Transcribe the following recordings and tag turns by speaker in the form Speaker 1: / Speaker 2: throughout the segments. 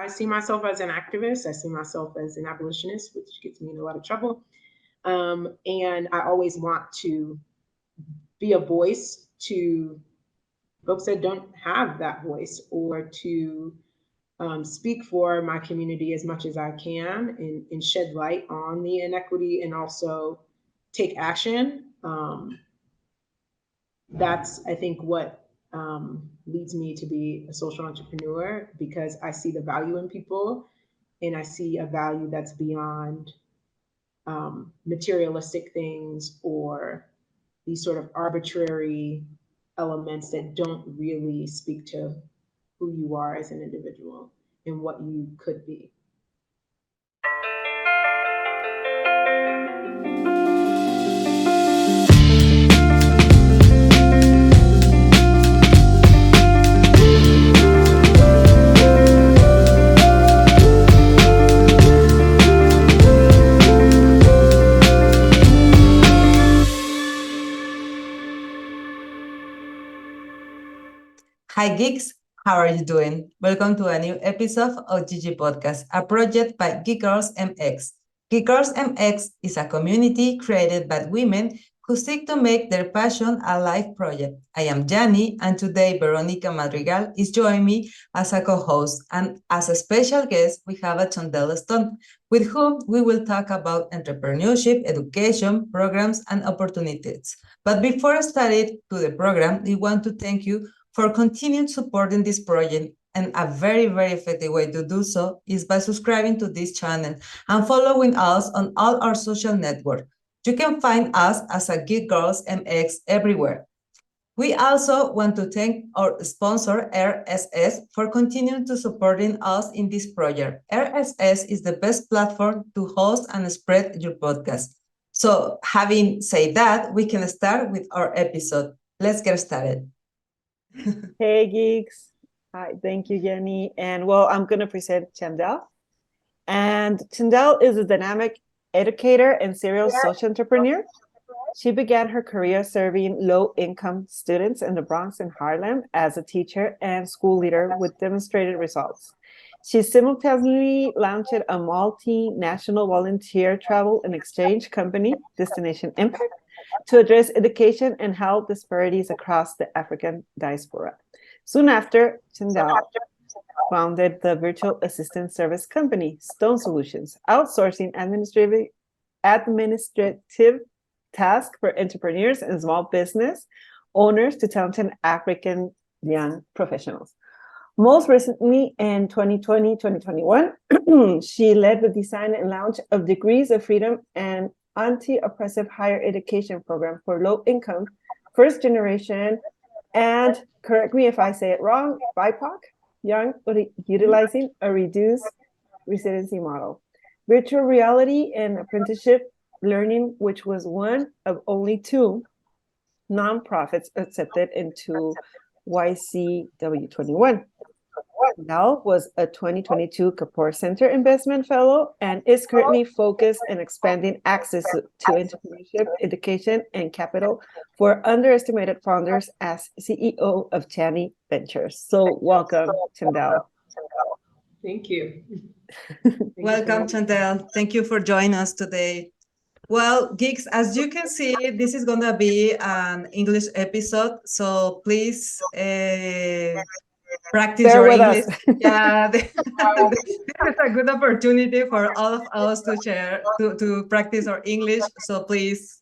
Speaker 1: I see myself as an activist. I see myself as an abolitionist, which gets me in a lot of trouble. And I always want to be a voice to folks that don't have that voice, or to speak for my community as much as I can, and shed light on the inequity, and also take action. That's, I think, what leads me to be a social entrepreneur, because I see the value in people, and I see a value that's beyond materialistic things, or these sort of arbitrary elements that don't really speak to who you are as an individual and what you could be.
Speaker 2: Hi, geeks. How are you doing? Welcome to a new episode of GGPodcast, a project by Geek Girls MX. Geek Girls MX is a community created by women who seek to make their passion a life project. I am Chany, and today Veronica Madrigal is joining me as a co-host. And as a special guest, we have a Chandell Stone, with whom we will talk about entrepreneurship, education, programs, and opportunities. But before I started to the program, we want to thank you for continued supporting this project. And a very, very effective way to do so is by subscribing to this channel and following us on all our social networks. You can find us as a Geek Girls MX everywhere. We also want to thank our sponsor, RSS, for continuing to supporting us in this project. RSS is the best platform to host and spread your podcast. So having said that, we can start with our episode. Let's get started.
Speaker 3: Hey, geeks. Hi, thank you, Chany. And well, I'm going to present Chandell. And Chandell is a dynamic educator and serial social entrepreneur. She began her career serving low-income students in the Bronx and Harlem as a teacher and school leader with demonstrated results. She simultaneously launched a multinational volunteer travel and exchange company, Destination Impact, to address education and health disparities across the African diaspora. Soon after, Chandell founded the virtual assistant service company, Stone Solutions, outsourcing administrative tasks for entrepreneurs and small business owners to talented African young professionals. Most recently, in 2020-2021, she led the design and launch of Degrees of Freedom and anti-oppressive higher education program for low-income, first-generation, and, correct me if I say it wrong, BIPOC, young, utilizing a reduced residency model. Virtual reality and apprenticeship learning, which was one of only 2 nonprofits accepted into YCW21. Now was a 2022 Kapoor Center Investment Fellow and is currently focused on expanding access to entrepreneurship, education, and capital for underestimated founders as CEO of Chany Ventures. So welcome, Chandell.
Speaker 1: Thank you.
Speaker 2: Welcome, Chandell. Thank you for joining us today. Well, geeks, as you can see, this is going to be an English episode, so please practice
Speaker 3: Bear
Speaker 2: your
Speaker 3: with
Speaker 2: English.
Speaker 3: us.
Speaker 2: Yeah, this is a good opportunity for all of us to share, to practice our English, so please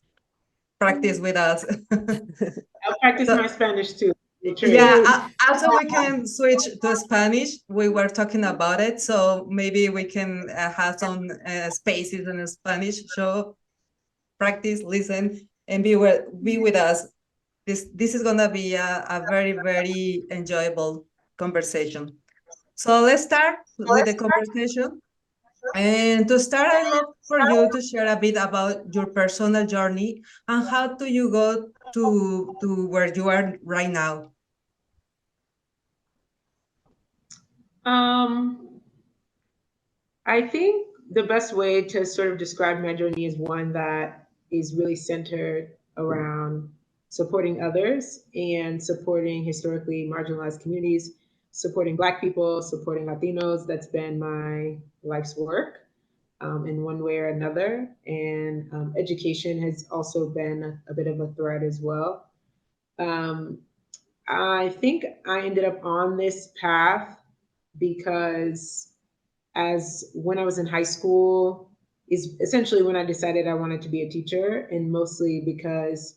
Speaker 2: practice with us.
Speaker 1: I'll practice my Spanish too.
Speaker 2: Yeah, also we can switch to Spanish. We were talking about it, so maybe we can have some spaces in Spanish. So practice, listen, and be with us. This is gonna be a very, very enjoyable conversation. So let's start with the conversation. And to start, I'd love for you to share a bit about your personal journey and how do you go to where you are right now.
Speaker 1: I think the best way to sort of describe my journey is one that is really centered around supporting others and supporting historically marginalized communities, supporting Black people, supporting Latinos. That's been my life's work in one way or another. And education has also been a bit of a thread as well. I think I ended up on this path because as when I was in high school is essentially when I decided I wanted to be a teacher, and mostly because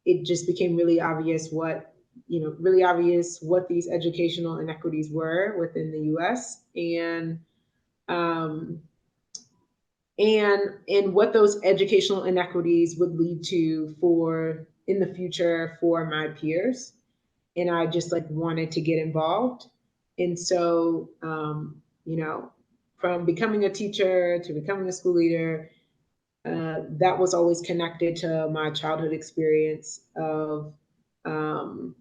Speaker 1: it just became really obvious what these educational inequities were within the US, um, and what those educational inequities would lead to for in the future for my peers. And I just like wanted to get involved. And so, from becoming a teacher to becoming a school leader, that was always connected to my childhood experience of, um,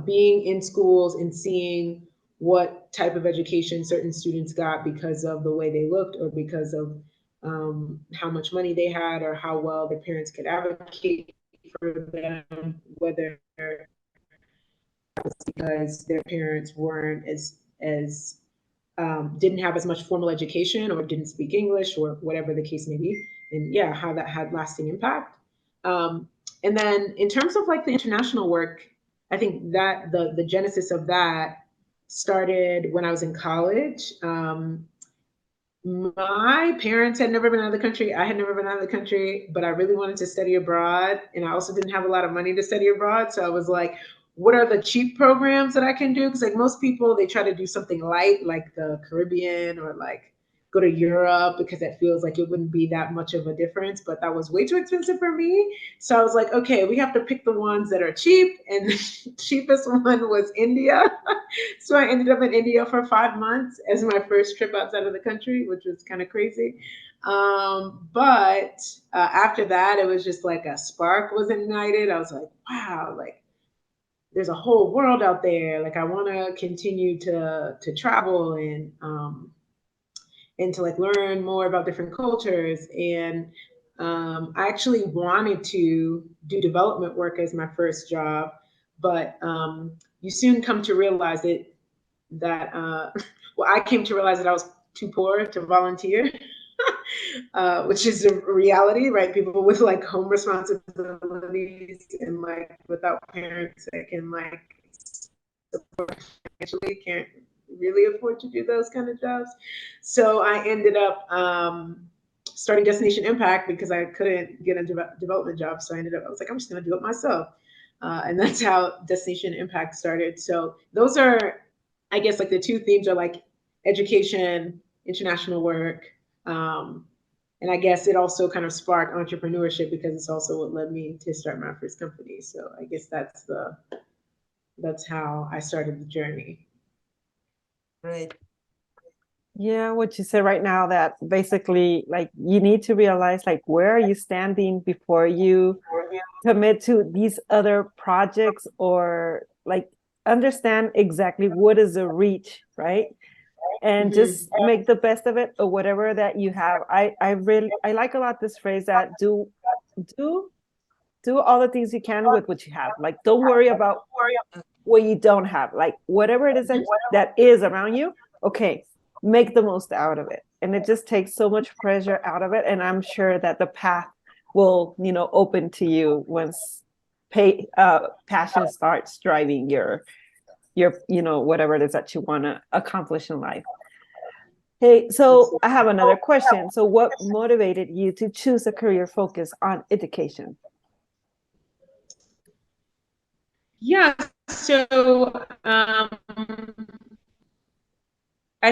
Speaker 1: being in schools and seeing what type of education certain students got because of the way they looked or because of how much money they had or how well their parents could advocate for them, whether because their parents weren't as didn't have as much formal education or didn't speak English or whatever the case may be, and yeah, how that had lasting impact. And then in terms of like the international work, I think that the genesis of that started when I was in college. My parents had never been out of the country. I had never been out of the country, but I really wanted to study abroad. And I also didn't have a lot of money to study abroad. So I was like, what are the cheap programs that I can do? Because like most people, they try to do something light, like the Caribbean or like go to Europe because it feels like it wouldn't be that much of a difference. But that was way too expensive for me. So I was like, okay, we have to pick the ones that are cheap. And the cheapest one was India. So I ended up in India for 5 months as my first trip outside of the country, which was kind of crazy. But after that, it was just like a spark was ignited. I was like, wow, like there's a whole world out there. Like I want to continue to travel and to like learn more about different cultures. And I actually wanted to do development work as my first job, but you soon come to realize that well, I came to realize that I was too poor to volunteer, which is a reality, right? People with like home responsibilities and like without parents that can like support financially can't really afford to do those kind of jobs. So I ended up starting Destination Impact because I couldn't get a development job. So I was like, I'm just going to do it myself. And that's how Destination Impact started. So those are, I guess, like the two themes are like education, international work. And I guess it also kind of sparked entrepreneurship because it's also what led me to start my first company. So I guess that's how I started the journey.
Speaker 2: Great.
Speaker 3: Yeah, what you said right now, that basically like you need to realize like where are you standing before you commit to these other projects, or like understand exactly what is the reach, right? And just make the best of it or whatever that you have. I like a lot this phrase that do all the things you can with what you have. Like don't worry about what you don't have. Like whatever it is that is around you, okay, make the most out of it. And it just takes so much pressure out of it. And I'm sure that the path will, open to you once passion starts driving your whatever it is that you want to accomplish in life. Hey, so I have another question. So what motivated you to choose a career focus on education?
Speaker 1: Yeah, so I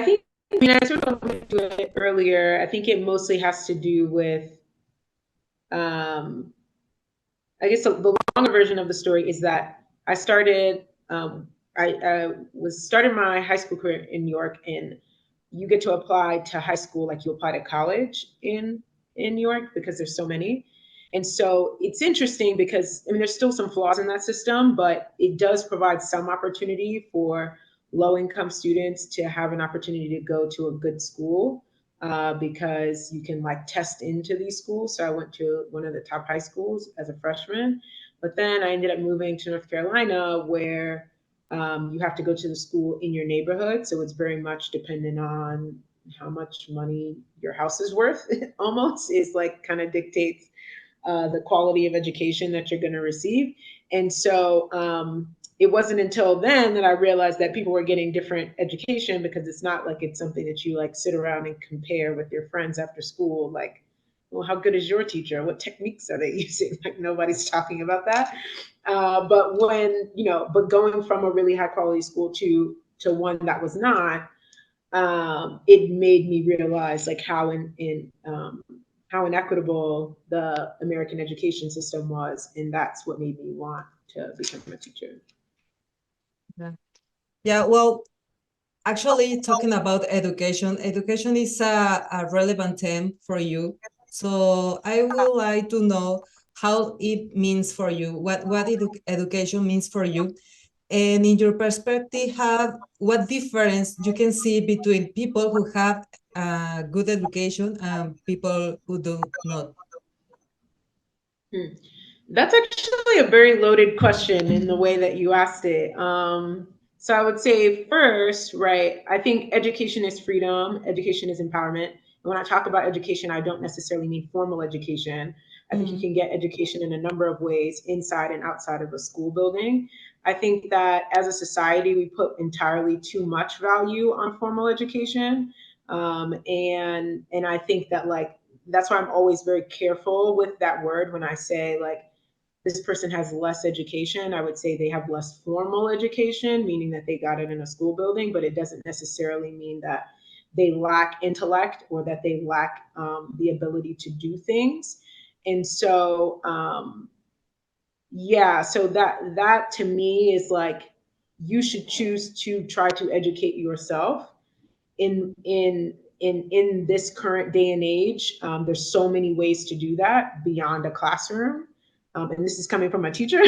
Speaker 1: think, I sort of went to it earlier. I think it mostly has to do with, I guess the longer version of the story is that I started, I was starting my high school career in New York, and you get to apply to high school like you apply to college in New York because there's so many. And so it's interesting because I mean there's still some flaws in that system, but it does provide some opportunity for low income students to have an opportunity to go to a good school because you can like test into these schools. So I went to one of the top high schools as a freshman, but then I ended up moving to North Carolina where You have to go to the school in your neighborhood. So it's very much dependent on how much money your house is worth, almost, is like kind of dictates the quality of education that you're going to receive. And so it wasn't until then that I realized that people were getting different education, because it's not like it's something that you like sit around and compare with your friends after school. Like, well, how good is your teacher? What techniques are they using? Like, nobody's talking about that. But when, but going from a really high quality school to one that was not, it made me realize like how how inequitable the American education system was, and that's what made me want to become a teacher.
Speaker 2: Yeah, well, actually, talking about education is a relevant theme for you. So I would like to know how it means for you, what education means for you. And in your perspective, what difference you can see between people who have good education and people who do not?
Speaker 1: That's actually a very loaded question in the way that you asked it. So I would say first, right, I think education is freedom, education is empowerment. And when I talk about education, I don't necessarily mean formal education. I think you can get education in a number of ways inside and outside of a school building. I think that as a society, we put entirely too much value on formal education. And I think that like, that's why I'm always very careful with that word when I say like, this person has less education. I would say they have less formal education, meaning that they got it in a school building, but it doesn't necessarily mean that they lack intellect or that they lack the ability to do things. And so, yeah, so that to me is like, you should choose to try to educate yourself in this current day and age. There's so many ways to do that beyond a classroom. And this is coming from a teacher.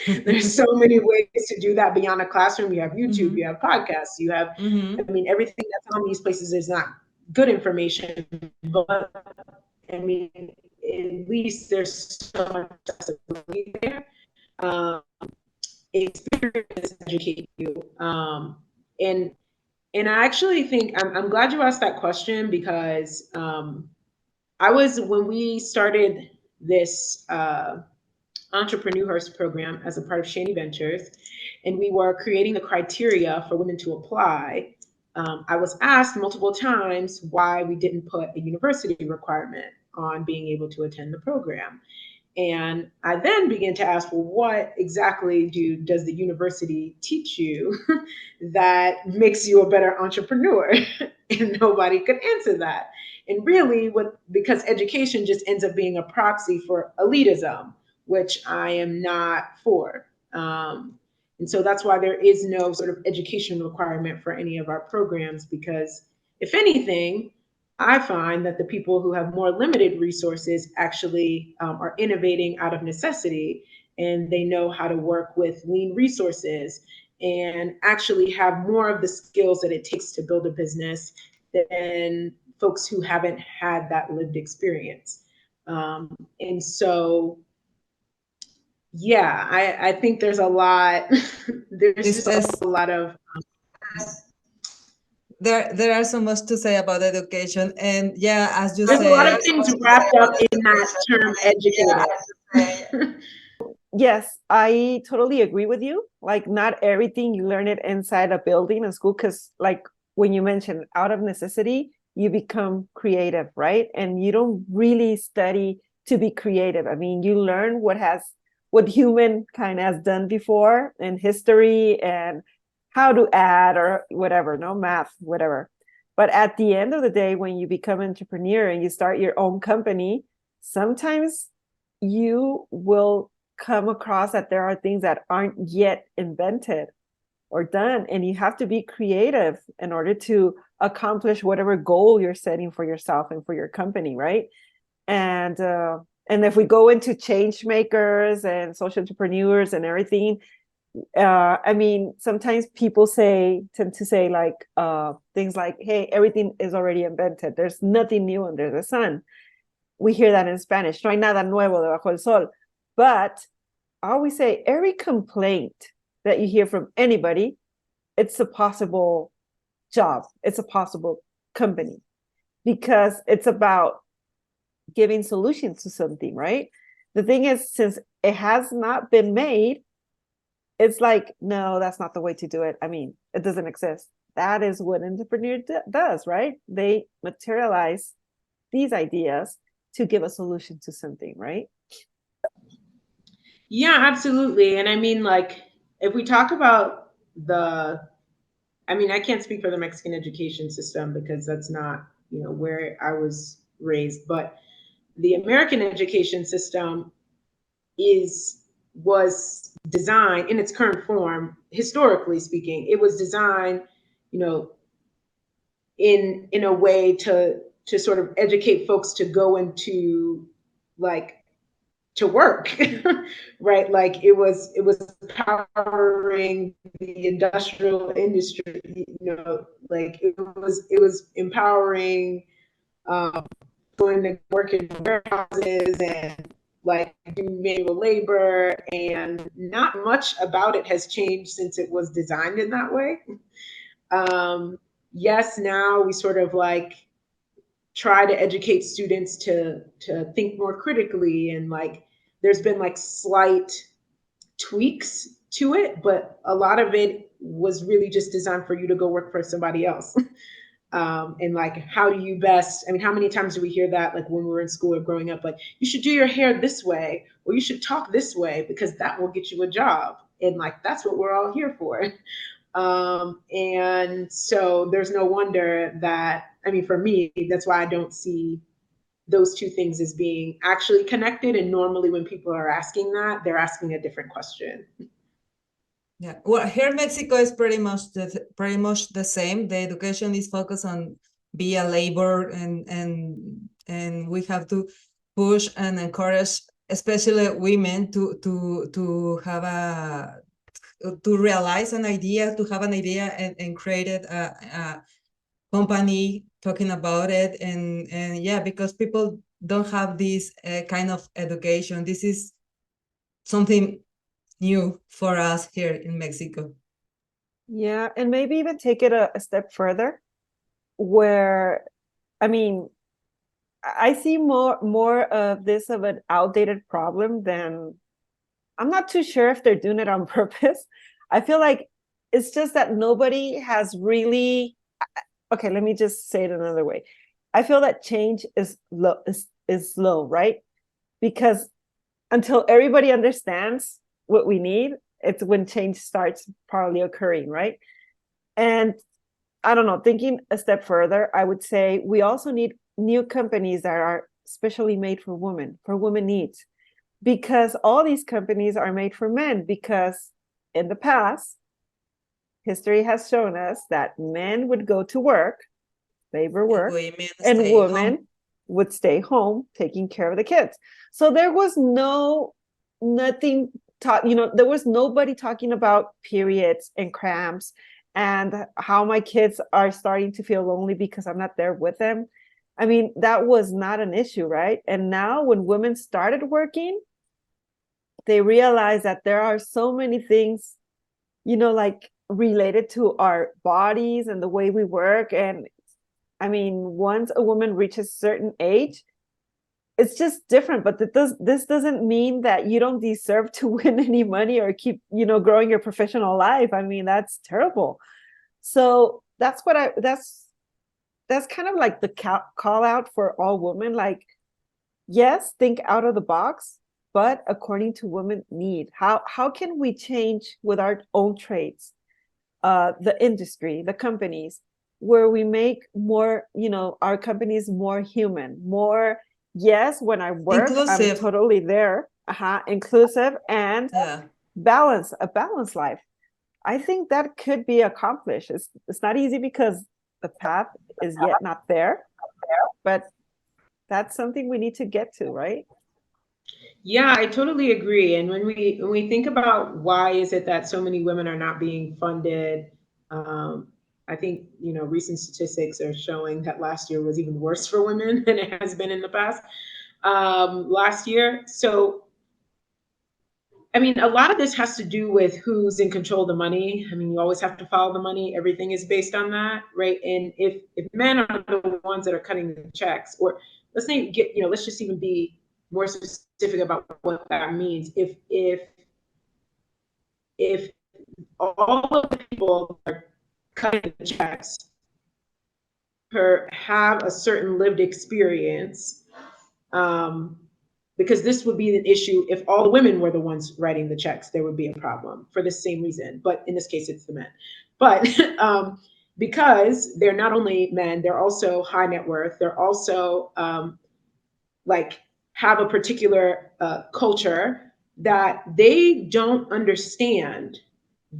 Speaker 1: There's so many ways to do that beyond a classroom. You have YouTube, you have podcasts, you have, I mean, everything that's on these places is not good information, but I mean, at least there's so much accessibility there. Experience educate you. And I actually think I'm glad you asked that question, because when we started this entrepreneurs program as a part of Chany Ventures, and we were creating the criteria for women to apply, I was asked multiple times why we didn't put a university requirement on being able to attend the program. And I then began to ask, well, what exactly does the university teach you that makes you a better entrepreneur? And nobody could answer that. And really, because education just ends up being a proxy for elitism, which I am not for. And so that's why there is no sort of education requirement for any of our programs, because if anything, I find that the people who have more limited resources actually are innovating out of necessity, and they know how to work with lean resources and actually have more of the skills that it takes to build a business than folks who haven't had that lived experience. And so, yeah, I think there's a lot, there's just a lot of
Speaker 2: there are so much to say about education, and yeah, as you
Speaker 1: there's
Speaker 2: say,
Speaker 1: a lot of things wrapped up in that term educated.
Speaker 3: Yes, I totally agree with you. Like, not everything you learn it inside a building and school, because like when you mentioned out of necessity, you become creative, right? And you don't really study to be creative. I mean, you learn what humankind has done before in history and how to add or whatever, no math, whatever. But at the end of the day, when you become an entrepreneur and you start your own company, sometimes you will come across that there are things that aren't yet invented or done, and you have to be creative in order to accomplish whatever goal you're setting for yourself and for your company, right? And if we go into change makers and social entrepreneurs and everything, I mean, sometimes people tend to say like things like, hey, everything is already invented, there's nothing new under the sun. We hear that in Spanish, no hay nada nuevo debajo del sol. But I always say every complaint that you hear from anybody, it's a possible job, it's a possible company, because it's about giving solutions to something, right? The thing is, since it has not been made, it's like, no, that's not the way to do it. I mean, it doesn't exist. That is what entrepreneur does, right? They materialize these ideas to give a solution to something, right?
Speaker 1: Yeah, absolutely. And I mean, like, if we talk about I mean, I can't speak for the Mexican education system because that's not, where I was raised, but the American education system was designed in its current form, historically speaking, it was designed, you know, in a way to sort of educate folks to go into, like, to work, right? Like, it was empowering the industrial industry, like it was empowering, um, going to work in warehouses and, like, do manual labor, and not much about it has changed since it was designed in that way. Yes, now we sort of, like, try to educate students to think more critically, and, like, there's been, like, slight tweaks to it, but a lot of it was really just designed for you to go work for somebody else. And, like, how do you best, I mean, how many times do we hear that, like, when we were in school or growing up, like, you should do your hair this way, or you should talk this way because that will get you a job, and, like, that's what we're all here for. And so there's no wonder that, I mean, for me, that's why I don't see those two things as being actually connected. And normally when people are asking that, they're asking a different question.
Speaker 2: Yeah, well, here in Mexico is pretty much the same. The education is focused on be a labor, and we have to push and encourage, especially women, to have to realize an idea, to have an idea, and created a company talking about it, and yeah, because people don't have this kind of education. This is something new for us here in Mexico.
Speaker 3: Yeah, and maybe even take it a step further, where, I mean, I see more of this of an outdated problem than, I'm not too sure if they're doing it on purpose. I feel like it's just that nobody has really, okay, let me just say it another way. I feel that change is slow, right? Because until everybody understands what we need, it's when change starts probably occurring, right? And I don't know, thinking a step further, I would say we also need new companies that are specially made for women needs, because all these companies are made for men, because in the past, history has shown us that men would go to work, labor work,
Speaker 2: Women
Speaker 3: and
Speaker 2: stay
Speaker 3: women
Speaker 2: home.
Speaker 3: would stay home taking care of the kids. So there was nothing taught, there was nobody talking about periods and cramps and how my kids are starting to feel lonely because I'm not there with them. I mean, that was not an issue, right? And now when women started working, they realized that there are so many things, like related to our bodies and the way we work. And I mean, once a woman reaches a certain age, it's just different. But this doesn't mean that you don't deserve to win any money or keep, growing your professional life. I mean, that's terrible. So that's that's kind of like the call out for all women. Like, yes, think out of the box, but according to women need. How can we change with our own trades, the industry, the companies, where we make more, our companies more human, more, yes, when I work, I'm
Speaker 2: Inclusive.
Speaker 3: totally there, inclusive, and
Speaker 2: Yeah.
Speaker 3: a balanced life. I think that could be accomplished. It's not easy because the path is yet not there, but that's something we need to get to, right?
Speaker 1: Yeah, I totally agree. And when we think about why is it that so many women are not being funded, I think, recent statistics are showing that last year was even worse for women than it has been in the past, last year. So I mean, a lot of this has to do with who's in control of the money. I mean, you always have to follow the money. Everything is based on that, right? And if men are the ones that are cutting the checks, or let's say let's just even be more specific about what that means. If all of the people that are cutting the checks have a certain lived experience, because this would be an issue if all the women were the ones writing the checks, there would be a problem for the same reason. But in this case, it's the men. But because they're not only men, they're also high net worth. They're also like have a particular culture that they don't understand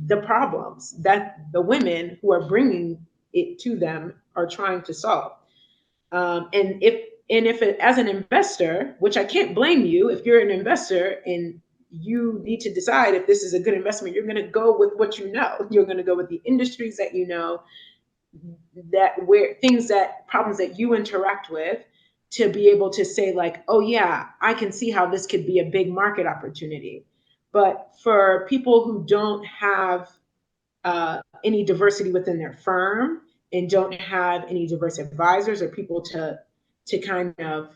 Speaker 1: the problems that the women who are bringing it to them are trying to solve. And if as an investor, which I can't blame you, if you're an investor and you need to decide if this is a good investment, you're going to go with what you know. You're going to go with the industries that you know, problems that you interact with, to be able to say like, oh yeah, I can see how this could be a big market opportunity. But for people who don't have any diversity within their firm and don't have any diverse advisors or people to kind of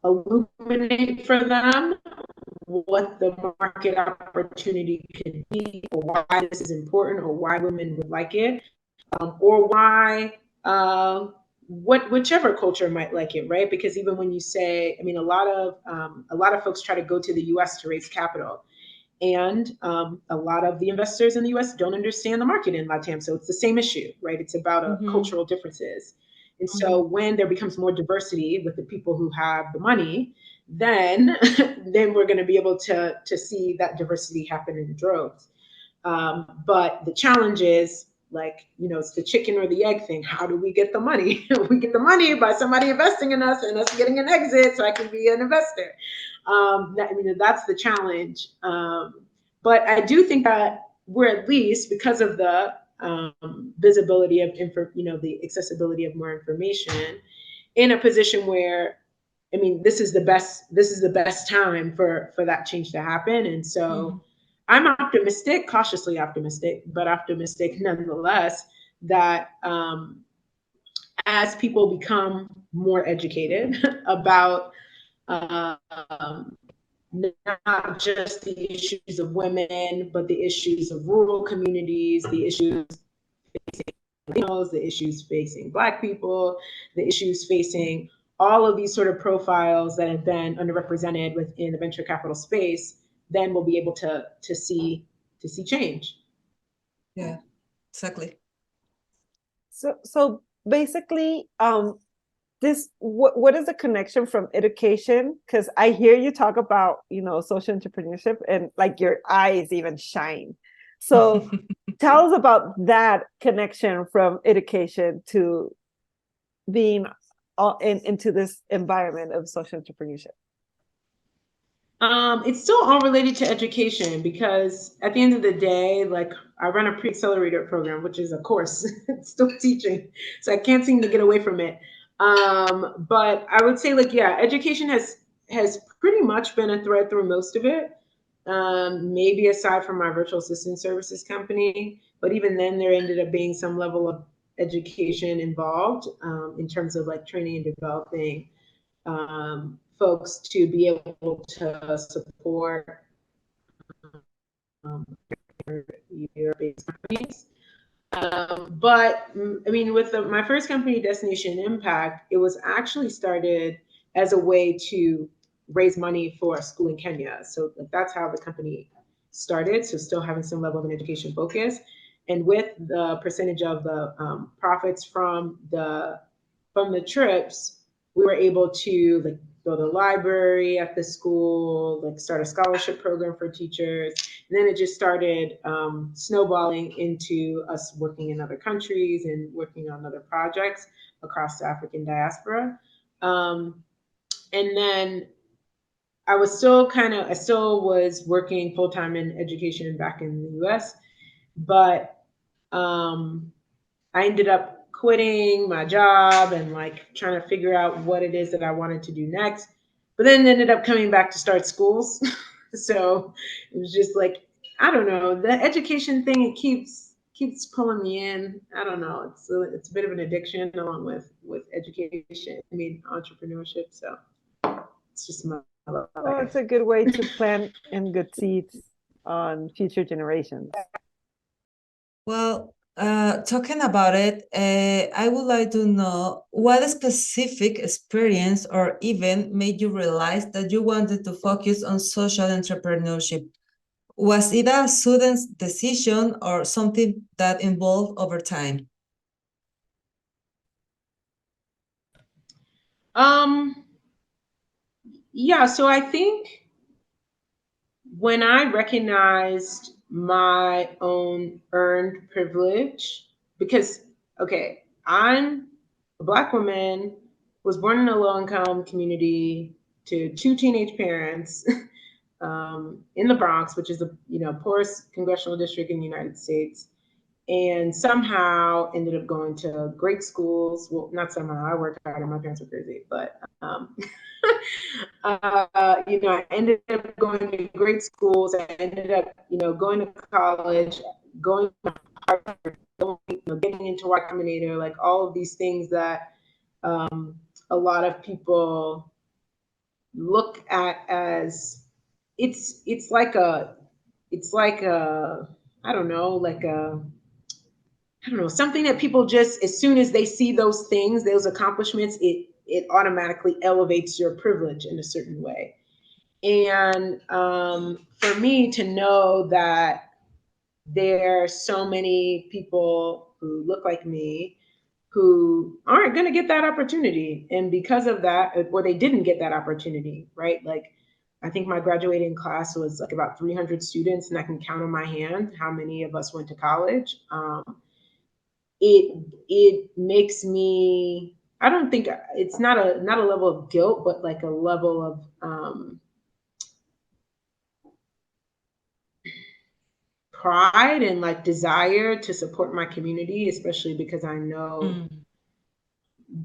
Speaker 1: illuminate for them what the market opportunity could be, or why this is important, or why women would like it, or why whichever culture might like it, right? Because even when you say, I mean, a lot of folks try to go to the U.S. to raise capital, and a lot of the investors in the U.S. don't understand the market in LATAM. So it's the same issue, right? It's about cultural differences. And so when there becomes more diversity with the people who have the money, then we're going to be able to see that diversity happen in droves. But the challenge is, like, it's the chicken or the egg thing. How do we get the money? We get the money by somebody investing in us and us getting an exit so I can be an investor. That's the challenge. But I do think that we're, at least because of the visibility of the accessibility of more information, in a position where, I mean, this is the best time for that change to happen. And so I'm optimistic, cautiously optimistic, but optimistic nonetheless, that as people become more educated about not just the issues of women, but the issues of rural communities, the issues facing Latinos, the issues facing Black people, the issues facing all of these sort of profiles that have been underrepresented within the venture capital space, then we'll be able to see change.
Speaker 2: Yeah, exactly.
Speaker 3: So basically, what is the connection from education? Because I hear you talk about, social entrepreneurship, and like your eyes even shine. So tell us about that connection from education to being into this environment of social entrepreneurship.
Speaker 1: It's still all related to education, because at the end of the day, like, I run a pre-accelerator program, which is a course. It's still teaching, so I can't seem to get away from it. But I would say, like, yeah, education has pretty much been a thread through most of it. Maybe aside from my virtual assistant services company, but even then there ended up being some level of education involved, in terms of like training and developing folks to be able to support Europe-based companies. But I mean, with my first company, Destination Impact, it was actually started as a way to raise money for a school in Kenya. So that's how the company started. So still having some level of an education focus, and with the percentage of the profits from the trips, we were able to like build a library at the school, like start a scholarship program for teachers. And then it just started snowballing into us working in other countries and working on other projects across the African diaspora. And then I still was working full-time in education back in the US, but I ended up quitting my job and like trying to figure out what it is that I wanted to do next, but then ended up coming back to start schools. So it was just like, I don't know, the education thing, it keeps pulling me in. I don't know. It's a bit of an addiction along with education. I mean, entrepreneurship. So it's just my life.
Speaker 3: Well, it's a good way to plant in good seeds on future generations.
Speaker 2: Well, talking about it, I would like to know what specific experience or event made you realize that you wanted to focus on social entrepreneurship. Was it a sudden decision or something that evolved over time?
Speaker 1: Yeah, so I think when I recognized my own earned privilege, because, okay, I'm a Black woman, was born in a low income community to two teenage parents in the Bronx, which is the poorest congressional district in the United States, and somehow ended up going to great schools. Well, not somehow, I worked hard and my parents were crazy, but I ended up going to great schools. I ended up, going to college, going to Harvard, getting into Y Combinator, like all of these things that a lot of people look at as it's like a I don't know, like a I don't know, something that people just, as soon as they see those things, those accomplishments, it automatically elevates your privilege in a certain way. And for me to know that there are so many people who look like me who aren't going to get that opportunity. And because of that, or they didn't get that opportunity, right? Like, I think my graduating class was like about 300 students, and I can count on my hand how many of us went to college. It makes me, I don't think it's not a level of guilt, but like a level of pride and like desire to support my community, especially because I know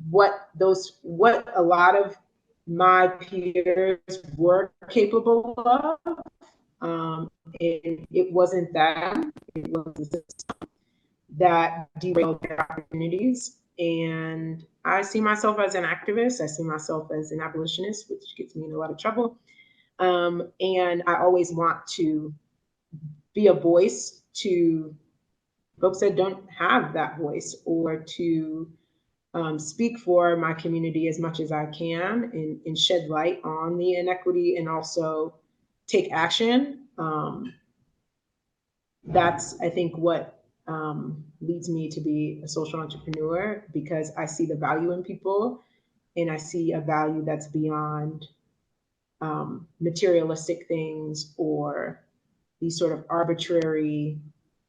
Speaker 1: what a lot of my peers were capable of. It wasn't them, it was the system that derailed their opportunities. And I see myself as an activist. I see myself as an abolitionist, which gets me in a lot of trouble. And I always want to be a voice to folks that don't have that voice, or to speak for my community as much as I can, and shed light on the inequity, and also take action. That's, I think, what leads me to be a social entrepreneur, because I see the value in people, and I see a value that's beyond materialistic things, or these sort of arbitrary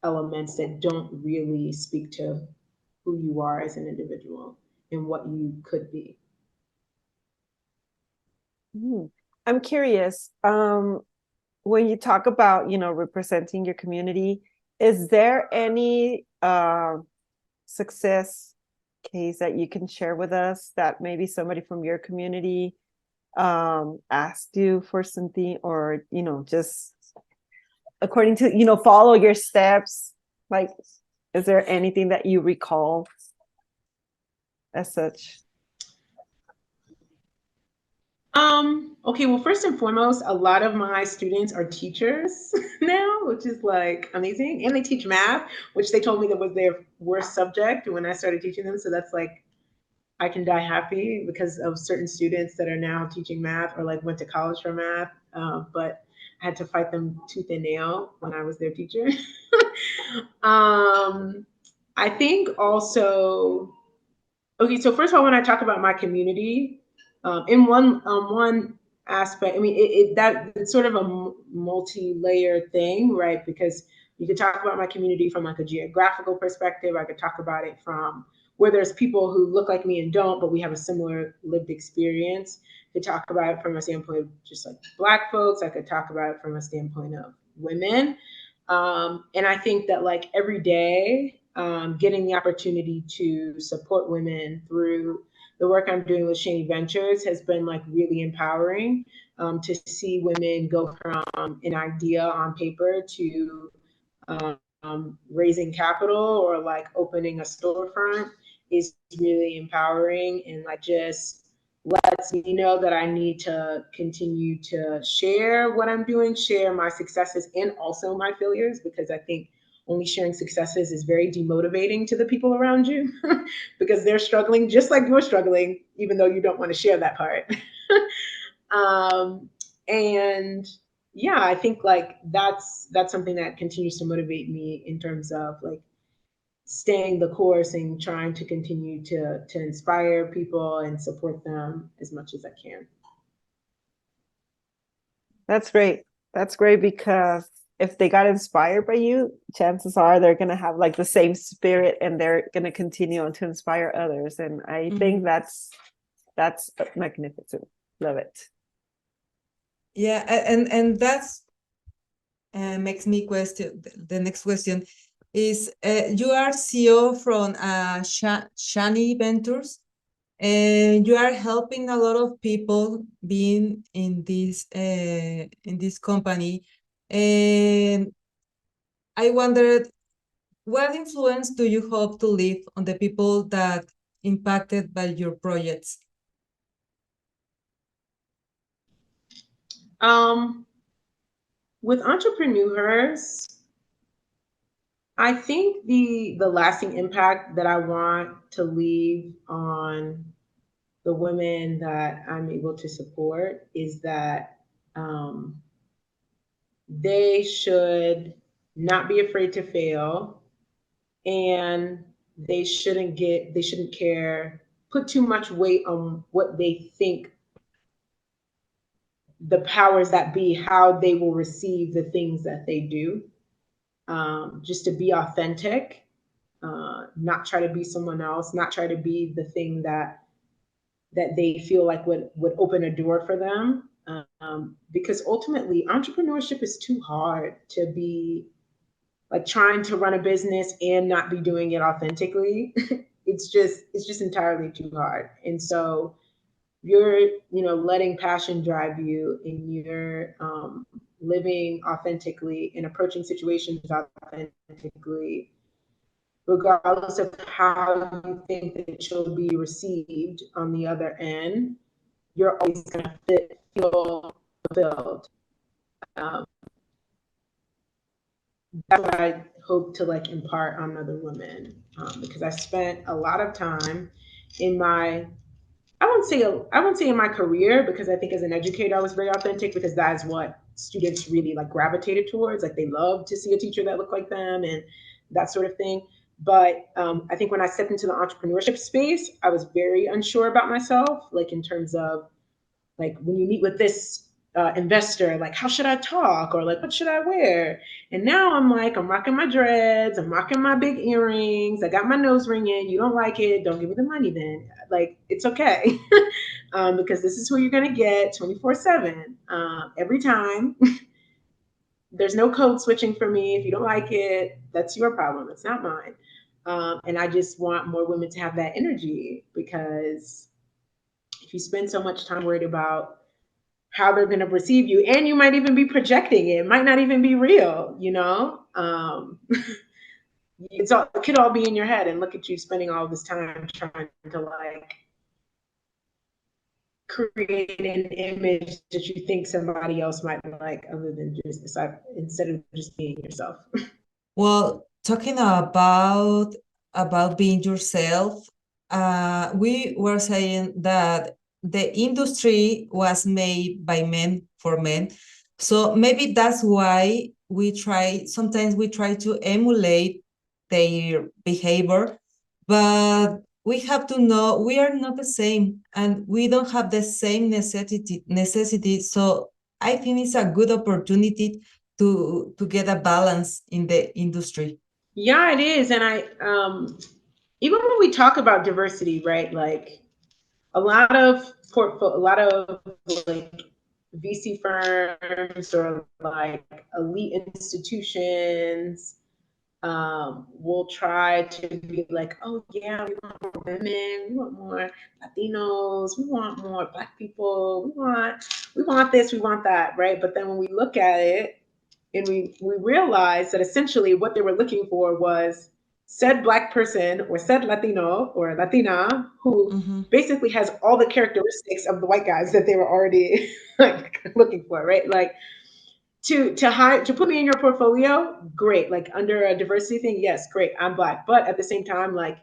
Speaker 1: elements that don't really speak to who you are as an individual and what you could be.
Speaker 3: I'm curious, when you talk about, representing your community, is there any success case that you can share with us that maybe somebody from your community asked you for something, or, just according to, follow your steps? Like, is there anything that you recall as such?
Speaker 1: Okay, well, first and foremost, a lot of my students are teachers now, which is like amazing. And they teach math, which they told me that was their worst subject when I started teaching them. So that's like, I can die happy because of certain students that are now teaching math, or like went to college for math. But I had to fight them tooth and nail when I was their teacher. I think also, okay, so first of all, when I talk about my community, in one aspect, I mean, that it's sort of a multi-layered thing, right? Because you could talk about my community from like a geographical perspective. I could talk about it from where there's people who look like me and don't, but we have a similar lived experience. I could talk about it from a standpoint of just like Black folks. I could talk about it from a standpoint of women. And I think that like every day getting the opportunity to support women through the work I'm doing with Chany Ventures has been like really empowering. To see women go from an idea on paper to raising capital or like opening a storefront is really empowering, and like just lets me know that I need to continue to share what I'm doing, share my successes and also my failures, because I think only sharing successes is very demotivating to the people around you because they're struggling just like you're struggling, even though you don't want to share that part. And yeah, I think like that's something that continues to motivate me in terms of like staying the course and trying to continue to inspire people and support them as much as I can.
Speaker 3: That's great. That's great, because if they got inspired by you, chances are they're going to have like the same spirit and they're going to continue on to inspire others. And I think that's magnificent. Love it.
Speaker 2: Yeah, and that's makes me question the next question is you are CEO from Chany Ventures, and you are helping a lot of people being in this company. And I wondered, what influence do you hope to leave on the people that impacted by your projects?
Speaker 1: With entrepreneurs, I think the lasting impact that I want to leave on the women that I'm able to support is that they should not be afraid to fail, and they shouldn't put too much weight on what they think the powers that be, how they will receive the things that they do. Just to be authentic, not try to be someone else, not try to be the thing that they feel like would open a door for them. Because ultimately, entrepreneurship is too hard to be like trying to run a business and not be doing it authentically. it's just entirely too hard. And so you're letting passion drive you, and you're living authentically and approaching situations authentically, regardless of how you think that you'll be received on the other end, you're always going to feel fulfilled. That's what I hope to like impart on other women, because I spent a lot of time in my I wouldn't say in my career, because I think as an educator I was very authentic, because that is what students really like gravitated towards. Like they love to see a teacher that looked like them and that sort of thing. But I think when I stepped into the entrepreneurship space, I was very unsure about myself, like in terms of like when you meet with this investor, like how should I talk, or like what should I wear? And now I'm like, I'm rocking my dreads, I'm rocking my big earrings, I got my nose ring in. You don't like it, don't give me the money then. Like it's okay. Because this is who you're gonna get 24/7 every time. There's no code switching for me. If you don't like it, that's your problem. It's not mine. And I just want more women to have that energy, because if you spend so much time worried about how they're going to perceive you, and you might even be projecting it might not even be real, it could all be in your head, and look at you spending all this time trying to like create an image that you think somebody else might like, other than just instead of just being yourself.
Speaker 2: Well, talking about being yourself, we were saying that the industry was made by men for men. So maybe that's why sometimes we try to emulate their behavior, but we have to know we are not the same and we don't have the same necessity. So I think it's a good opportunity to get a balance in the industry.
Speaker 1: Yeah, it is. And I even when we talk about diversity, right? Like a lot of like VC firms or like elite institutions We'll try to be like, oh yeah, we want more women, we want more Latinos, we want more Black people, we want this, we want that, right? But then when we look at it and we realize that essentially what they were looking for was said Black person or said Latino or Latina who
Speaker 2: Mm-hmm.
Speaker 1: basically has all the characteristics of the white guys that they were already like looking for, right? Like to hire to put me in your portfolio, great. Like under a diversity thing, yes, great. I'm Black, but at the same time, like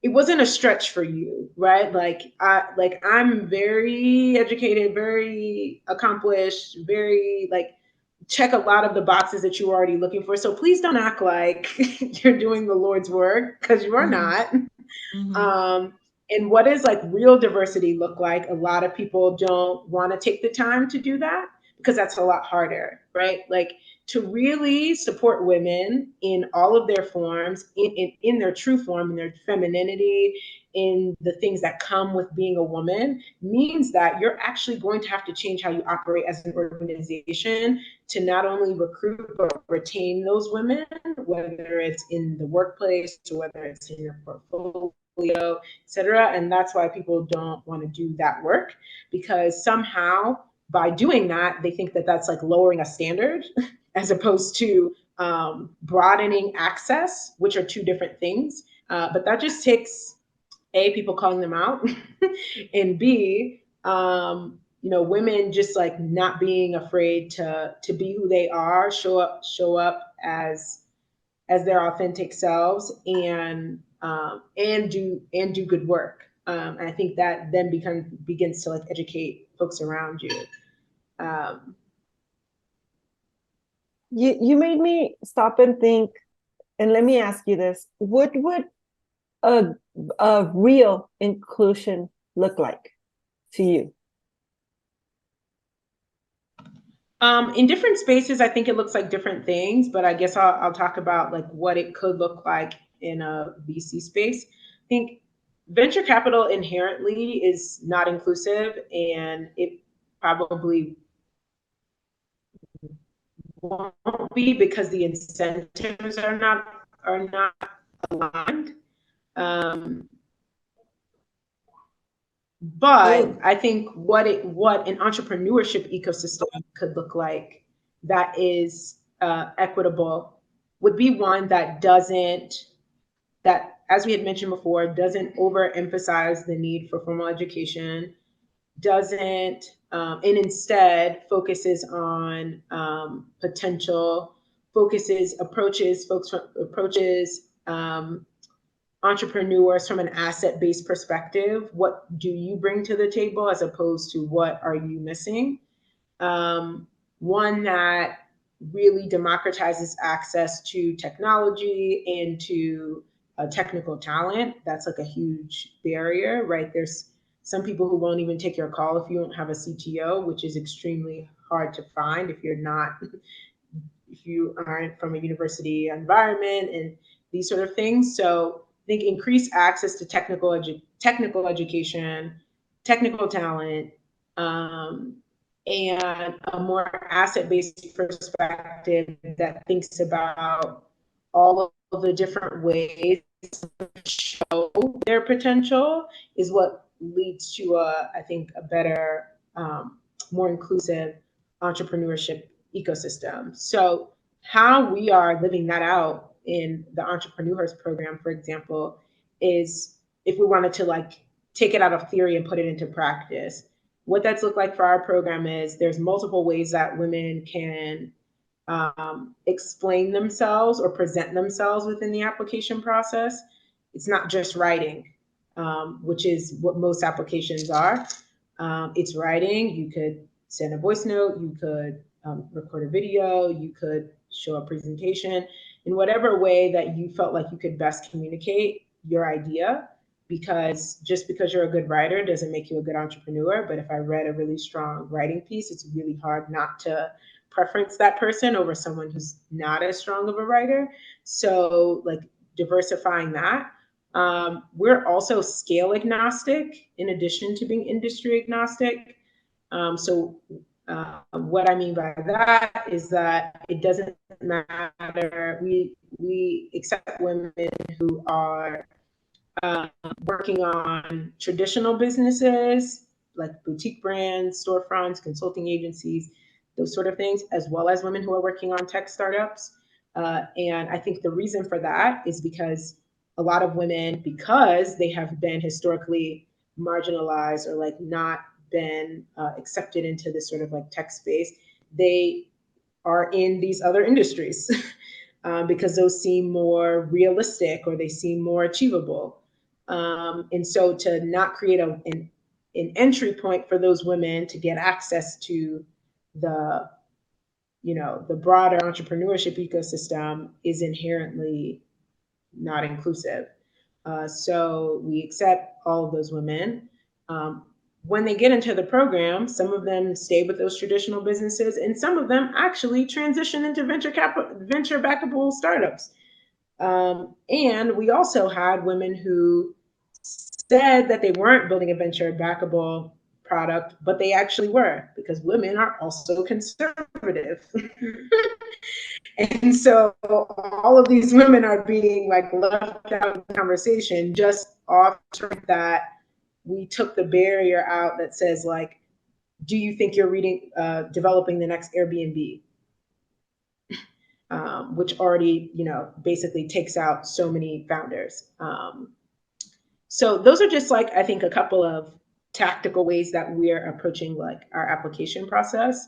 Speaker 1: it wasn't a stretch for you, right? I'm very educated, very accomplished, very like check a lot of the boxes that you were already looking for. So please don't act like you're doing the Lord's work because you are
Speaker 2: Mm-hmm.
Speaker 1: not.
Speaker 2: Mm-hmm.
Speaker 1: And what does like real diversity look like? A lot of people don't want to take the time to do that because that's a lot harder, right? Like to really support women in all of their forms, in their true form, in their femininity, in the things that come with being a woman, means that you're actually going to have to change how you operate as an organization to not only recruit but retain those women, whether it's in the workplace or whether it's in your portfolio, etc. And that's why people don't want to do that work, because somehow by doing that, they think that that's like lowering a standard as opposed to broadening access, which are two different things. But that just takes A, people calling them out, and B, women just like not being afraid to be who they are, show up as their authentic selves, and do good work. And I think that then begins to like educate folks around you.
Speaker 3: You made me stop and think, and let me ask you this: what would a real inclusion look like to you?
Speaker 1: In different spaces, I think it looks like different things, but I guess I'll talk about like what it could look like in a VC space. I think venture capital inherently is not inclusive, and it probably won't be because the incentives are not aligned. Um, but
Speaker 2: Oh,
Speaker 1: I think what an entrepreneurship ecosystem could look like that is equitable would be one that doesn't, that, as we had mentioned before, doesn't overemphasize the need for formal education, doesn't, and instead focuses on potential, approaches entrepreneurs from an asset-based perspective. What do you bring to the table as opposed to what are you missing? One that really democratizes access to technology and to technical talent. That's like a huge barrier, right? There's some people who won't even take your call if you don't have a CTO, which is extremely hard to find if you aren't from a university environment and these sort of things. So I think increased access to technical education, technical talent, and a more asset-based perspective that thinks about all of the different ways to show their potential is what leads to I think a better, more inclusive entrepreneurship ecosystem. So how we are living that out in the entrepreneurs program, for example, is if we wanted to like take it out of theory and put it into practice. What that's looked like for our program is there's multiple ways that women can explain themselves or present themselves within the application process. It's not just writing, which is what most applications are. It's writing. You could send a voice note, you could record a video, you could show a presentation in whatever way that you felt like you could best communicate your idea. Because just because you're a good writer doesn't make you a good entrepreneur. But if I read a really strong writing piece, it's really hard not to preference that person over someone who's not as strong of a writer. So like diversifying that. We're also scale agnostic in addition to being industry agnostic. So What I mean by that is that it doesn't matter. We accept women who are working on traditional businesses like boutique brands, storefronts, consulting agencies, those sort of things, as well as women who are working on tech startups. And I think the reason for that is because a lot of women, because they have been historically marginalized or like not been accepted into this sort of like tech space, they are in these other industries because those seem more realistic or they seem more achievable. And so to not create an entry point for those women to get access to the the broader entrepreneurship ecosystem is inherently not inclusive. So we accept all of those women. When they get into the program, some of them stay with those traditional businesses, and some of them actually transition into venture backable startups. And we also had women who said that they weren't building a venture backable product, but they actually were, because women are also conservative. And so all of these women are being like left out of the conversation just off that we took the barrier out that says like, do you think you're developing the next Airbnb? Which already, basically takes out so many founders. So those are just like, I think, a couple of tactical ways that we're approaching like our application process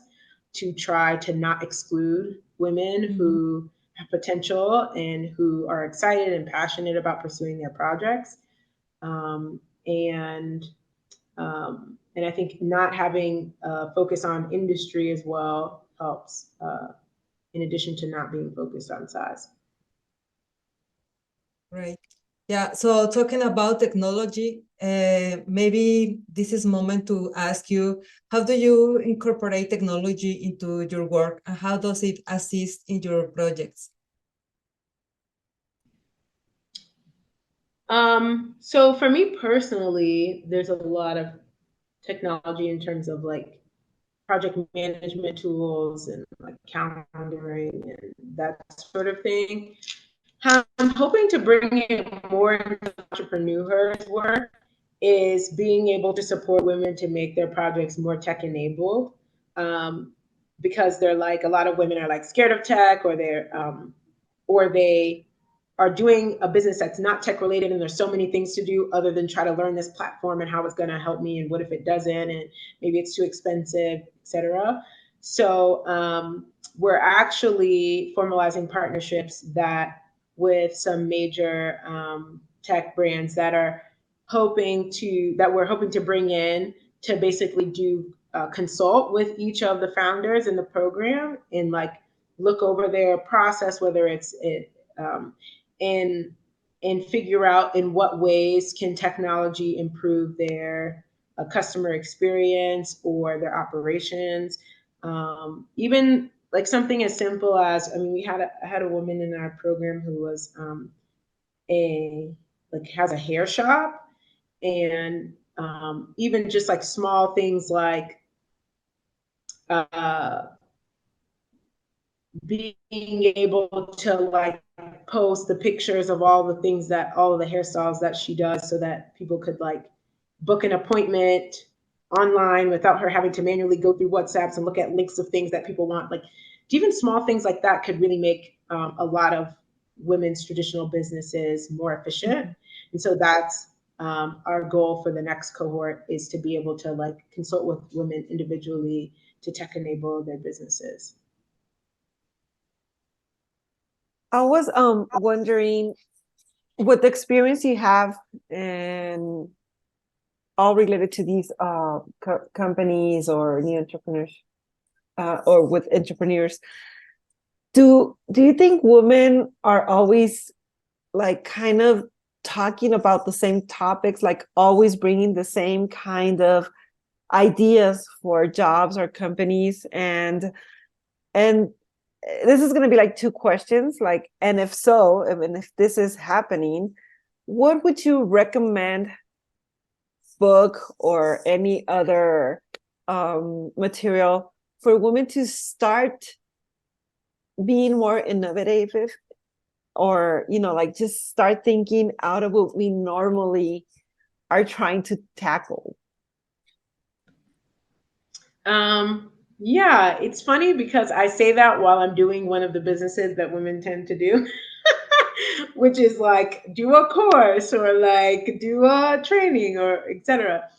Speaker 1: to try to not exclude women who have potential and who are excited and passionate about pursuing their projects. And I think not having a focus on industry as well helps, in addition to not being focused on size.
Speaker 2: Right. Yeah. So talking about technology, maybe this is moment to ask you, how do you incorporate technology into your work, and how does it assist in your projects?
Speaker 1: So for me personally, there's a lot of technology in terms of like project management tools and like calendaring and that sort of thing. How I'm hoping to bring it more into entrepreneurs' work is being able to support women to make their projects more tech enabled. Because they're like, a lot of women are like scared of tech, or they are doing a business that's not tech related, and there's so many things to do other than try to learn this platform and how it's going to help me, and what if it doesn't, and maybe it's too expensive, etc. So we're actually formalizing partnerships with some major tech brands that we're hoping to bring in to basically do consult with each of the founders in the program and like look over their process, whether it's and figure out in what ways can technology improve their customer experience or their operations. Even like something as simple as, I mean, I had a woman in our program who was has a hair shop, and even just like small things like being able to like post the pictures of all of the hairstyles that she does, so that people could like book an appointment online without her having to manually go through WhatsApps and look at links of things that people want. Like even small things like that could really make a lot of women's traditional businesses more efficient. And so that's our goal for the next cohort, is to be able to like consult with women individually to tech enable their businesses.
Speaker 3: I was wondering, with the experience you have and all related to these companies or new entrepreneurs, or with entrepreneurs, do you think women are always like kind of talking about the same topics, like always bringing the same kind of ideas for jobs or companies? And this is going to be like two questions, like, and if so, and if this is happening, what would you recommend, book or any other material, for women to start being more innovative, or like just start thinking out of what we normally are trying to tackle?
Speaker 1: Yeah, it's funny because I say that while I'm doing one of the businesses that women tend to do, which is like do a course or like do a training or etc.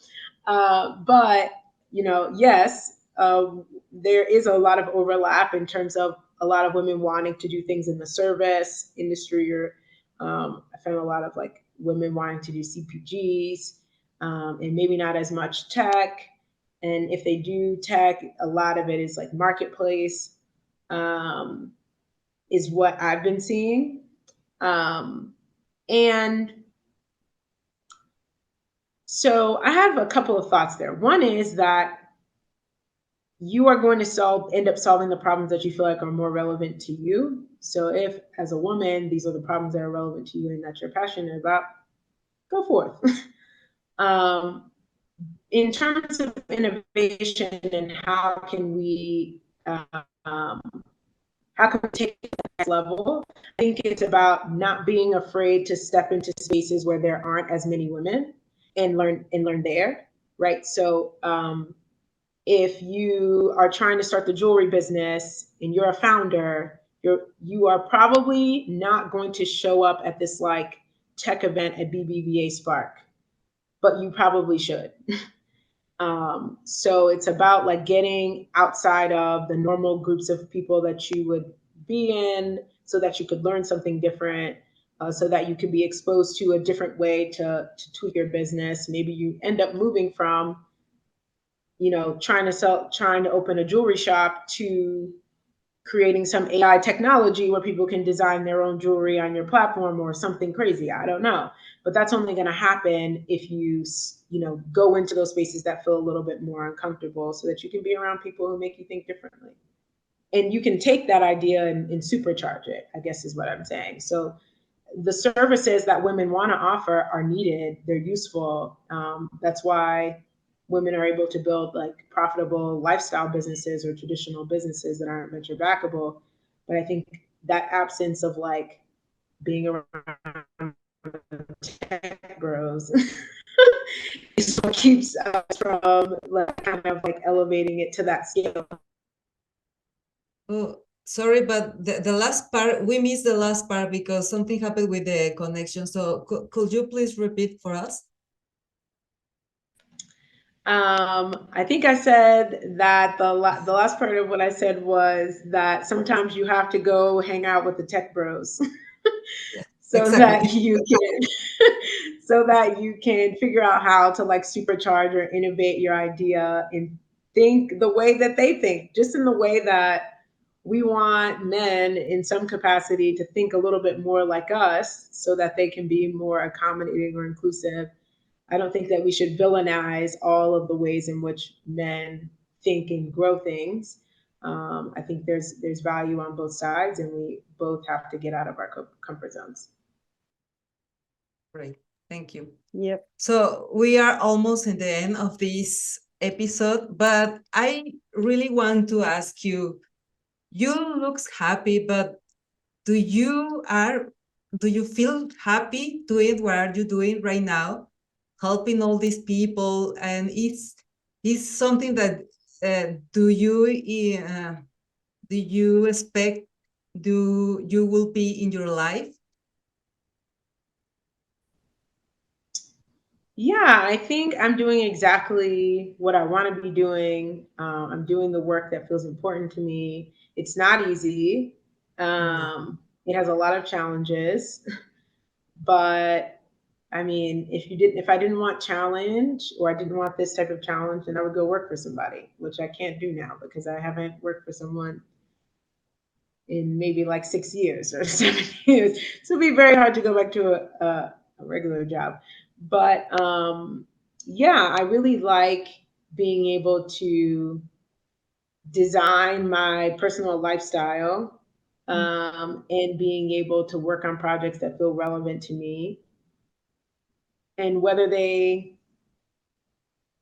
Speaker 1: But yes, there is a lot of overlap in terms of a lot of women wanting to do things in the service industry, or I found a lot of like women wanting to do CPGs, and maybe not as much tech. And if they do tech, a lot of it is like marketplace, um, is what I've been seeing. Um, and so I have a couple of thoughts there. One is that you are going to end up solving the problems that you feel like are more relevant to you. So if, as a woman, these are the problems that are relevant to you and that you're passionate about, go forth. In terms of innovation and um, how can we take it to the next level, I think it's about not being afraid to step into spaces where there aren't as many women and learn there, right? So if you are trying to start the jewelry business and you're a founder, you are probably not going to show up at this like tech event at BBVA Spark, but you probably should. So it's about like getting outside of the normal groups of people that you would be in, so that you could learn something different, so that you could be exposed to a different way to tweak your business. Maybe you end up moving from trying to open a jewelry shop to creating some AI technology where people can design their own jewelry on your platform or something crazy. I don't know. But that's only going to happen if you go into those spaces that feel a little bit more uncomfortable, so that you can be around people who make you think differently. And you can take that idea and supercharge it, I guess is what I'm saying. So the services that women want to offer are needed. They're useful. That's why women are able to build like profitable lifestyle businesses or traditional businesses that aren't venture backable. But I think that absence of like being around tech bros is what keeps us from like kind of like elevating it to that scale.
Speaker 2: Oh, sorry, but the last part, we missed the last part because something happened with the connection. So could you please repeat for us?
Speaker 1: I think I said that the last part of what I said was that sometimes you have to go hang out with the tech bros
Speaker 2: Yeah,
Speaker 1: so
Speaker 2: exactly.
Speaker 1: that you can so that you can figure out how to like supercharge or innovate your idea and think the way that they think, just in the way that we want men in some capacity to think a little bit more like us so that they can be more accommodating or inclusive. I don't think that we should villainize all of the ways in which men think and grow things. I think there's value on both sides, and we both have to get out of our comfort zones.
Speaker 2: Great, thank you.
Speaker 3: Yep.
Speaker 2: So we are almost in the end of this episode, but I really want to ask you, you look happy, but do you feel happy doing what are you doing right now, helping all these people? And is something that do you expect you will be in your life?
Speaker 1: Yeah, I think I'm doing exactly what I want to be doing. I'm doing the work that feels important to me. It's not easy. It has a lot of challenges, but I mean, if I didn't want challenge, or I didn't want this type of challenge, then I would go work for somebody, which I can't do now because I haven't worked for someone in maybe like 6 years or 7 years. So it'd be very hard to go back to a regular job. But yeah, I really like being able to design my personal lifestyle, and being able to work on projects that feel relevant to me. And whether they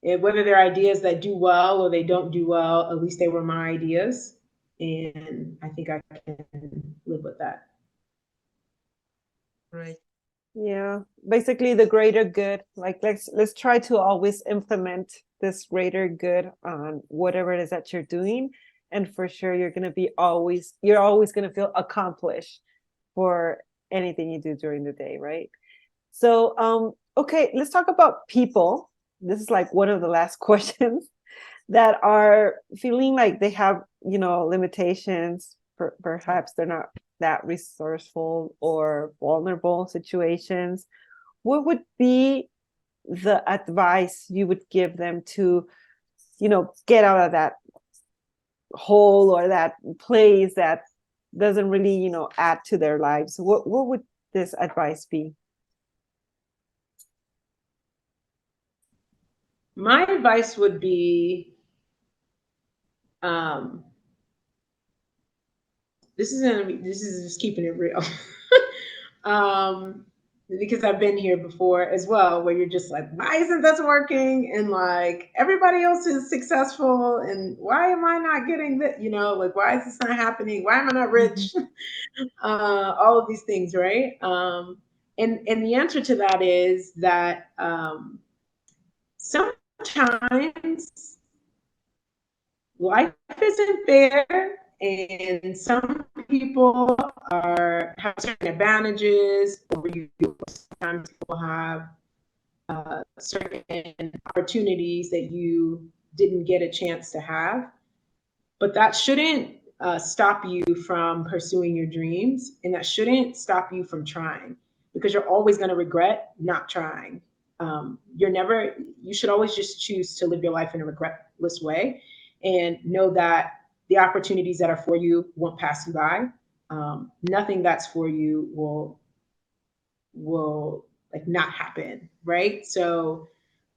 Speaker 1: whether they're ideas that do well or they don't do well, at least they were my ideas. And I think I can live with that.
Speaker 2: Right.
Speaker 3: Yeah, basically the greater good. Like let's try to always implement this greater good on whatever it is that you're doing, and for sure you're always gonna feel accomplished for anything you do during the day, right? So okay, let's talk about people. This is like one of the last questions that are feeling like they have, limitations. Perhaps they're not that resourceful or vulnerable situations. What would be the advice you would give them to, get out of that hole or that place that doesn't really, add to their lives? What would this advice be?
Speaker 1: My advice would be, this is just keeping it real. Because I've been here before as well, where you're just like, why isn't this working? And like, everybody else is successful, and why am I not getting that? Like, why is this not happening? Why am I not rich? All of these things, right? And the answer to that is that sometimes life isn't fair, and some people have certain advantages, or sometimes people have certain opportunities that you didn't get a chance to have. But that shouldn't stop you from pursuing your dreams, and that shouldn't stop you from trying, because you're always going to regret not trying. You should always just choose to live your life in a regretless way, and know that the opportunities that are for you won't pass you by. Nothing that's for you will like not happen, right? So,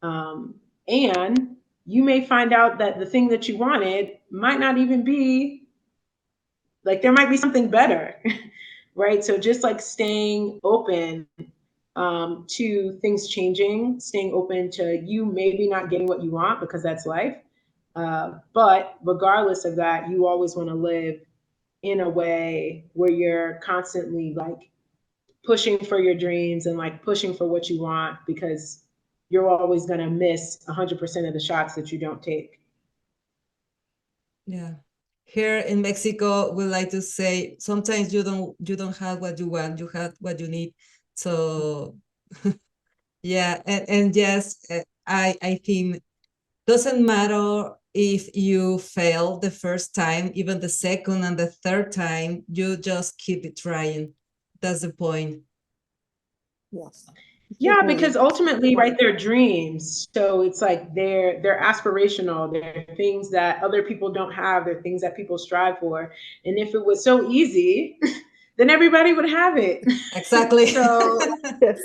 Speaker 1: and you may find out that the thing that you wanted might not even be, like, there might be something better, right? So just like staying open to things changing, staying open to you maybe not getting what you want, because that's life. But regardless of that, you always want to live in a way where you're constantly like pushing for your dreams and like pushing for what you want, because you're always going to miss 100% of the shots that you don't take.
Speaker 2: Yeah. Here in Mexico, we like to say sometimes you don't have what you want, you have what you need. So yeah, and yes, I think doesn't matter if you fail the first time, even the second and the third time, you just keep it trying. That's the point.
Speaker 3: Yes.
Speaker 1: Yeah, because ultimately, right, they're dreams. So it's like they're aspirational. They're things that other people don't have. They're things that people strive for. And if it was so easy, then everybody would have it.
Speaker 2: Exactly.
Speaker 1: So
Speaker 3: Yes.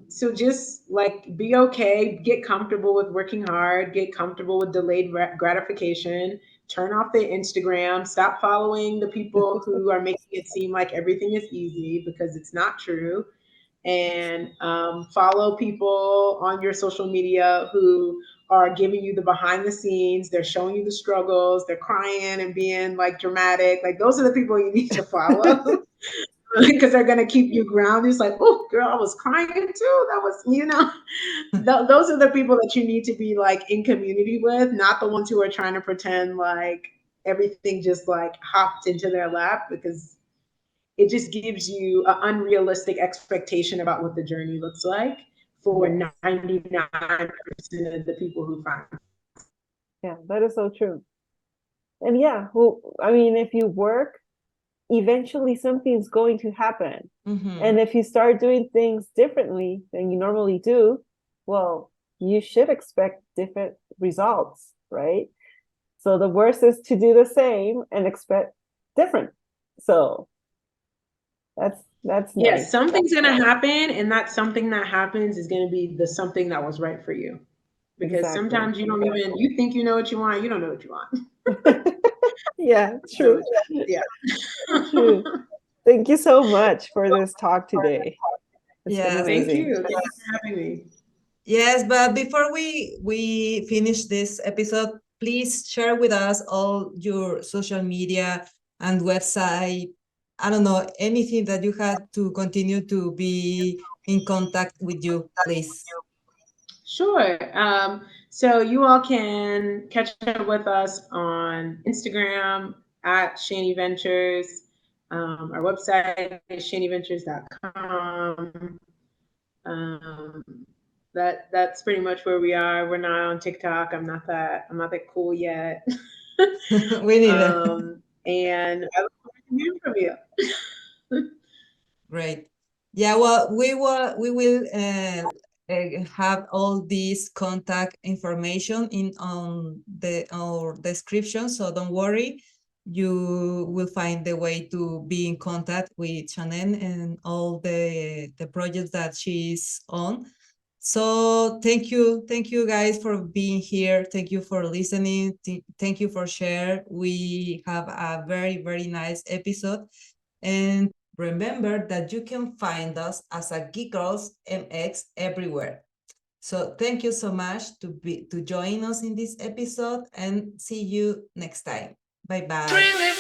Speaker 1: so just like be okay, get comfortable with working hard, get comfortable with delayed gratification, turn off the Instagram, stop following the people who are making it seem like everything is easy, because it's not true. And follow people on your social media who are giving you the behind the scenes. They're showing you the struggles. They're crying and being like dramatic. Like, those are the people you need to follow. Because they're going to keep you grounded. It's like, oh, girl, I was crying too. That was, those are the people that you need to be like in community with, not the ones who are trying to pretend like everything just like hopped into their lap, because it just gives you an unrealistic expectation about what the journey looks like for 99% of the people who find it.
Speaker 3: Yeah, that is so true. And yeah, I mean, if you work, eventually something's going to happen.
Speaker 2: Mm-hmm.
Speaker 3: And if you start doing things differently than you normally do, well, you should expect different results, right? So the worst is to do the same and expect different. So that's
Speaker 1: Yeah,
Speaker 3: nice.
Speaker 1: something's going to happen, and that something that happens is going to be the something that was right for you. Because
Speaker 3: Exactly.
Speaker 1: sometimes you think you know what you want, you don't know what you want.
Speaker 3: Yeah,
Speaker 1: So,
Speaker 3: true.
Speaker 1: yeah.
Speaker 3: True. Thank you so much for this talk today. It's been
Speaker 2: Yes.
Speaker 1: Thank
Speaker 3: amazing.
Speaker 1: you. Thank you for having me.
Speaker 2: Yes, but before we finish this episode, please share with us all your social media and website. I don't know, anything that you had to continue to be in contact with you, please.
Speaker 1: Sure. So you all can catch up with us on Instagram at Chany Ventures. Our website is chanyventures.com. Um, that's pretty much where we are. We're not on TikTok. I'm not that cool yet.
Speaker 2: We need it.
Speaker 1: And I look forward to hearing from you.
Speaker 2: Great. Yeah, well, we will have all this contact information in on the our description, so don't worry. You will find the way to be in contact with Shannon and all the projects that she's on. So thank you guys for being here. Thank you for listening. Thank you for share. We have a very nice episode. And remember that you can find us as a Geek Girls MX everywhere. So thank you so much to join us in this episode, and see you next time. Bye bye.